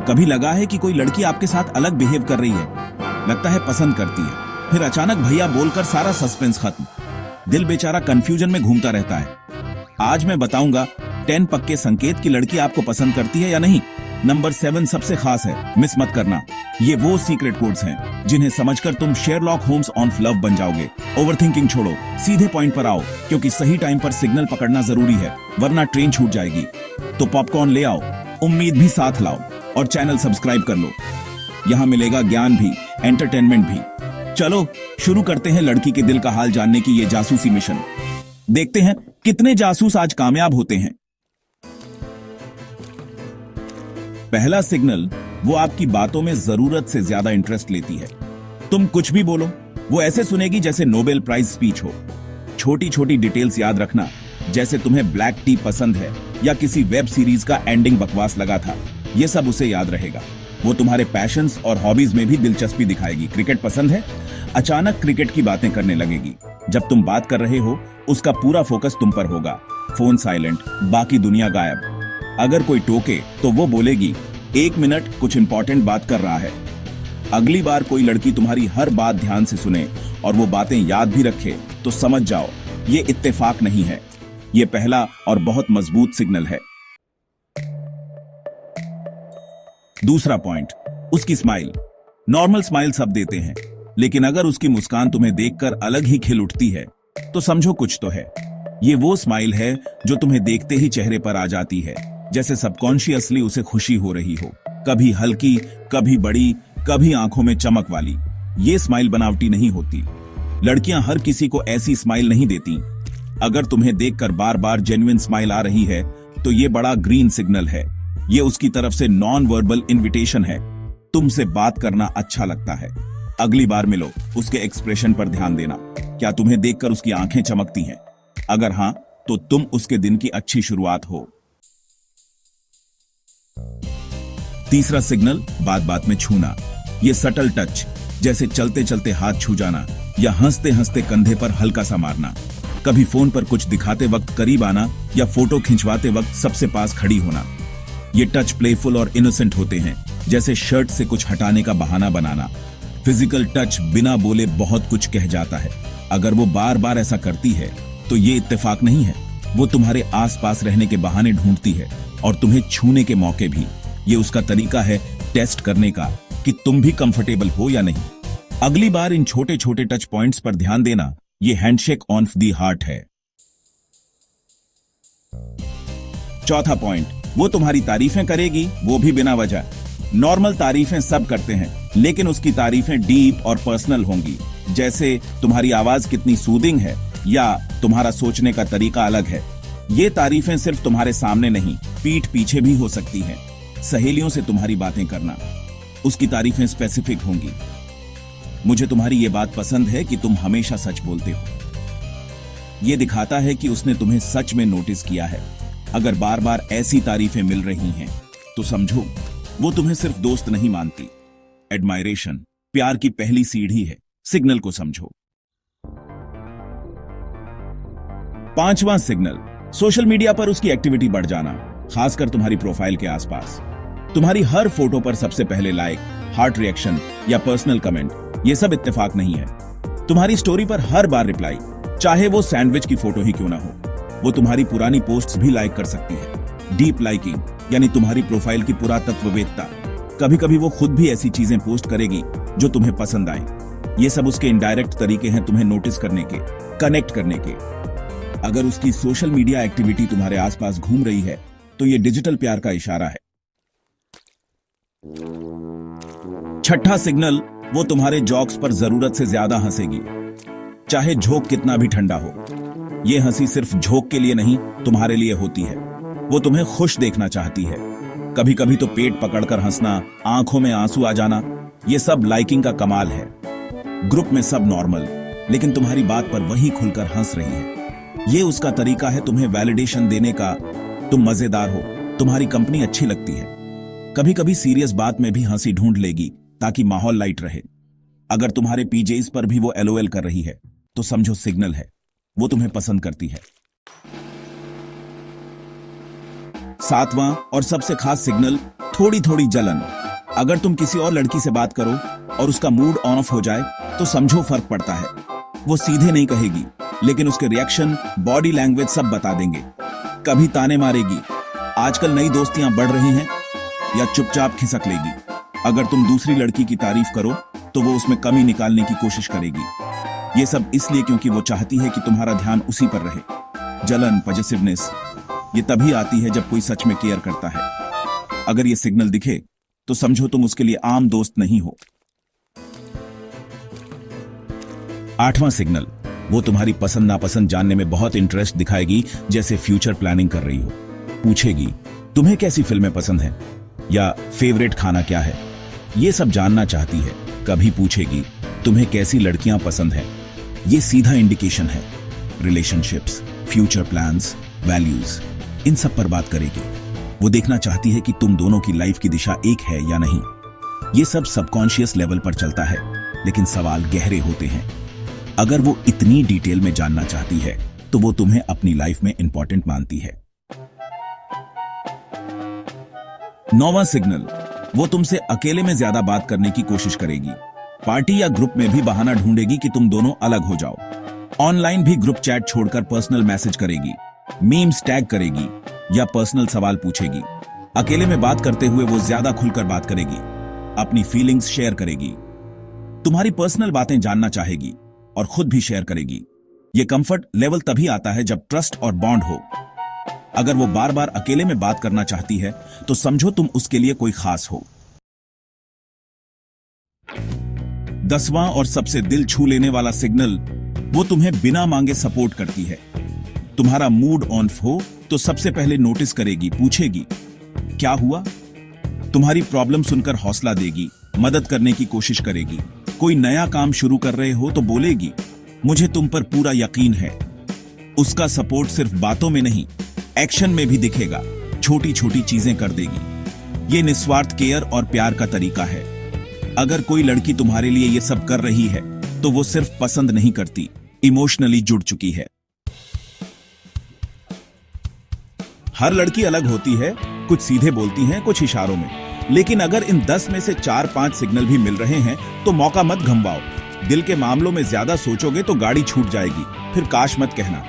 कभी लगा है कि कोई लड़की आपके साथ अलग बिहेव कर रही है, लगता है पसंद करती है, फिर अचानक भैया बोलकर सारा सस्पेंस खत्म। दिल बेचारा कंफ्यूजन में घूमता रहता है। आज मैं बताऊंगा 10 पक्के संकेत कि लड़की आपको पसंद करती है या नहीं। नंबर 7 सबसे खास है, मिस मत करना। ये वो सीक्रेट कोड्स हैं जिन्हें समझकर तुम शेरलॉक होम्स ऑफ लव बन जाओगे। ओवरथिंकिंग छोड़ो, सीधे पॉइंट पर आओ, क्योंकि सही टाइम पर सिग्नल पकड़ना जरूरी है, वरना ट्रेन छूट जाएगी। तो पॉपकॉर्न ले आओ, उम्मीद भी साथ लाओ और चैनल सब्सक्राइब कर लो। यहाँ मिलेगा ज्ञान भी, एंटरटेनमेंट भी। चलो शुरू करते हैं लड़की के दिल का हाल जानने की ये जासूसी मिशन। देखते हैं कितने जासूस आज कामयाब होते हैं। पहला सिग्नल, वो आपकी बातों में जरूरत से ज्यादा इंटरेस्ट लेती है। तुम कुछ भी बोलो, वो ऐसे सुनेगी जैसे नोबेल प्राइज स्पीच हो। छोटी छोटी डिटेल्स याद रखना, जैसे तुम्हें ब्लैक टी पसंद है या किसी वेब सीरीज का एंडिंग बकवास लगा था, ये सब उसे याद रहेगा। वो तुम्हारे पैशंस और हॉबीज में भी दिलचस्पी दिखाएगी। क्रिकेट पसंद है, अचानक क्रिकेट की बातें करने लगेगी। जब तुम बात कर रहे हो, उसका पूरा फोकस तुम पर होगा। फोन साइलेंट, बाकी दुनिया गायब। अगर कोई टोके तो वो बोलेगी, 1 मिनट, कुछ इंपॉर्टेंट बात कर रहा है। अगली बार कोई लड़की तुम्हारी हर बात ध्यान से सुने और वो बातें याद भी रखे, तो समझ जाओ ये इत्तेफाक नहीं है, ये पहला और बहुत मजबूत सिग्नल है। दूसरा पॉइंट, उसकी स्माइल। नॉर्मल स्माइल सब देते हैं, लेकिन अगर उसकी मुस्कान तुम्हें देखकर अलग ही खिल उठती है, तो समझो कुछ तो है। ये वो स्माइल है जो तुम्हें देखते ही चेहरे पर आ जाती है, जैसे सबकॉन्शियसली उसे खुशी हो रही हो। कभी हल्की, कभी बड़ी, कभी आंखों में चमक वाली। ये स्माइल बनावटी नहीं होती। लड़कियां हर किसी को ऐसी स्माइल नहीं देती। अगर तुम्हें देखकर बार बार जेन्युइन स्माइल आ रही है, तो ये बड़ा ग्रीन सिग्नल है। ये उसकी तरफ से नॉन वर्बल इन्विटेशन है। तुमसे बात करना अच्छा लगता है। अगली बार मिलो, उसके एक्सप्रेशन पर ध्यान देना। क्या तुम्हें देखकर उसकी आंखें चमकती हैं? अगर हां, तो तुम उसके दिन की अच्छी शुरुआत हो। तीसरा सिग्नल, बात बात में छूना। ये सटल टच, जैसे चलते चलते हाथ छू जाना या हंसते हंसते कंधे पर हल्का सा मारना। कभी फोन पर कुछ दिखाते वक्त करीब आना या फोटो खिंचवाते वक्त सबसे पास खड़ी होना। ये टच प्लेफुल और इनोसेंट होते हैं, जैसे शर्ट से कुछ हटाने का बहाना बनाना। फिजिकल टच बिना बोले बहुत कुछ कह जाता है। अगर वो बार बार ऐसा करती है, तो ये इत्तेफाक नहीं है। वो तुम्हारे आसपास रहने के बहाने ढूंढती है और तुम्हें छूने के मौके भी। ये उसका तरीका है टेस्ट करने का कि तुम भी कंफर्टेबल हो या नहीं। अगली बार इन छोटे छोटे टच पॉइंट्स पर ध्यान देना। ये हैंडशेक ऑन द हार्ट है। चौथा पॉइंट, वो तुम्हारी तारीफें करेगी, वो भी बिना वजह। नॉर्मल तारीफें सब करते हैं, लेकिन उसकी तारीफें डीप और पर्सनल होंगी, जैसे तुम्हारी आवाज कितनी सूदिंग है या तुम्हारा सोचने का तरीका अलग है। ये तारीफें सिर्फ तुम्हारे सामने नहीं, पीठ पीछे भी हो सकती हैं। सहेलियों से तुम्हारी बातें करना, उसकी तारीफें स्पेसिफिक होंगी। मुझे तुम्हारी ये बात पसंद है कि तुम हमेशा सच बोलते हो। ये दिखाता है कि उसने तुम्हें सच में नोटिस किया है। अगर बार बार ऐसी तारीफें मिल रही हैं, तो समझो वो तुम्हें सिर्फ दोस्त नहीं मानती। एडमायरेशन प्यार की पहली सीढ़ी है। सिग्नल को समझो। पांचवां सिग्नल, सोशल मीडिया पर उसकी एक्टिविटी बढ़ जाना, खासकर तुम्हारी प्रोफाइल के आसपास। तुम्हारी हर फोटो पर सबसे पहले लाइक, हार्ट रिएक्शन या पर्सनल कमेंट, ये सब इत्तेफाक नहीं है। तुम्हारी स्टोरी पर हर बार रिप्लाई, चाहे वो सैंडविच की फोटो ही क्यों ना हो। वो तुम्हारी पुरानी पोस्ट्स भी लाइक कर सकती है। डीप लाइकिंग यानी तुम्हारी प्रोफाइल की पुरातत्ववेत्ता। कभी कभी वो खुद भी ऐसी चीजें पोस्ट करेगी जो तुम्हें पसंद आए। ये सब उसके इनडायरेक्ट तरीके हैं तुम्हें नोटिस करने के, कनेक्ट करने के। अगर उसकी सोशल मीडिया एक्टिविटी तुम्हारे आसपास घूम रही है, तो ये डिजिटल प्यार का इशारा है। छठा सिग्नल, वो तुम्हारे जोक्स पर जरूरत से ज्यादा हंसेगी, चाहे झोंक कितना भी ठंडा हो। ये हंसी सिर्फ झोंक के लिए नहीं, तुम्हारे लिए होती है। वो तुम्हें खुश देखना चाहती है। कभी कभी तो पेट पकड़कर हंसना, आंखों में आंसू आ जाना, ये सब लाइकिंग का कमाल है। ग्रुप में सब नॉर्मल, लेकिन तुम्हारी बात पर वही खुलकर हंस रही है। ये उसका तरीका है तुम्हें वैलिडेशन देने का। तुम मजेदार हो, तुम्हारी कंपनी अच्छी लगती है। कभी कभी सीरियस बात में भी हंसी ढूंढ लेगी, ताकि माहौल लाइट रहे। अगर तुम्हारे पीजेस पर भी वो एलओएल कर रही है, तो समझो सिग्नल है, वो तुम्हें पसंद करती है। सातवां और सबसे खास सिग्नल, थोड़ी थोड़ी जलन। अगर तुम किसी और लड़की से बात करो और उसका मूड ऑन ऑफ हो जाए तो समझो फर्क पड़ता है। वो सीधे नहीं कहेगी, लेकिन उसके रिएक्शन, बॉडी लैंग्वेज सब बता देंगे। कभी ताने मारेगी, आजकल नई दोस्तियां बढ़ रही हैं, या चुपचाप खिसक लेगी। अगर तुम दूसरी लड़की की तारीफ करो तो वो उसमें कमी निकालने की कोशिश करेगी। ये सब इसलिए क्योंकि वो चाहती है कि तुम्हारा ध्यान उसी पर रहे। जलन, पॉजिटिवनेस, ये तभी आती है जब कोई सच में केयर करता है। अगर ये सिग्नल दिखे तो समझो तुम उसके लिए आम दोस्त नहीं हो। 8वां सिग्नल, वो तुम्हारी पसंद नापसंद जानने में बहुत इंटरेस्ट दिखाएगी, जैसे फ्यूचर प्लानिंग कर रही हो। पूछेगी तुम्हें कैसी फिल्में पसंद हैं या फेवरेट खाना क्या है, ये सब जानना चाहती है। कभी पूछेगी तुम्हें कैसी लड़कियां पसंद हैं। ये सीधा इंडिकेशन है। रिलेशनशिप्स, फ्यूचर प्लान्स, वैल्यूज, इन सब पर बात करेगी। वो देखना चाहती है कि तुम दोनों की लाइफ की दिशा एक है या नहीं। ये सब सबकॉन्शियस लेवल पर चलता है, लेकिन सवाल गहरे होते हैं। अगर वो इतनी डिटेल में जानना चाहती है तो वो तुम्हें अपनी लाइफ में इंपॉर्टेंट मानती है। 9वां सिग्नल, वो तुमसे अकेले में ज्यादा बात करने की कोशिश करेगी। पार्टी या ग्रुप में भी बहाना ढूंढेगी कि तुम दोनों अलग हो जाओ। ऑनलाइन भी ग्रुप चैट छोड़कर पर्सनल मैसेज करेगी, मीम्स टैग करेगी या पर्सनल सवाल पूछेगी। अकेले में बात करते हुए वो ज्यादा खुलकर बात करेगी, अपनी फीलिंग्स शेयर करेगी, तुम्हारी पर्सनल बातें जानना चाहेगी और खुद भी शेयर करेगी। ये कंफर्ट लेवल तभी आता है जब ट्रस्ट और बॉन्ड हो। अगर वो बार बार अकेले में बात करना चाहती है तो समझो तुम उसके लिए कोई खास हो। 10वां और सबसे दिल छू लेने वाला सिग्नल, वो तुम्हें बिना मांगे सपोर्ट करती है। तुम्हारा मूड ऑन हो तो सबसे पहले नोटिस करेगी, पूछेगी क्या हुआ, तुम्हारी प्रॉब्लम सुनकर हौसला देगी, मदद करने की कोशिश करेगी। कोई नया काम शुरू कर रहे हो तो बोलेगी मुझे तुम पर पूरा यकीन है। उसका सपोर्ट सिर्फ बातों में नहीं, एक्शन में भी दिखेगा। छोटी छोटी चीजें कर देगी। ये निस्वार्थ केयर और प्यार का तरीका है। अगर कोई लड़की तुम्हारे लिए ये सब कर रही है तो वो सिर्फ पसंद नहीं करती, इमोशनली जुड़ चुकी है। हर लड़की अलग होती है, कुछ सीधे बोलती हैं, कुछ इशारों में। लेकिन अगर इन 10 में से 4-5 सिग्नल भी मिल रहे हैं तो मौका मत गंवाओ। दिल के मामलों में ज्यादा सोचोगे तो गाड़ी छूट जाएगी, फिर काश मत कहना।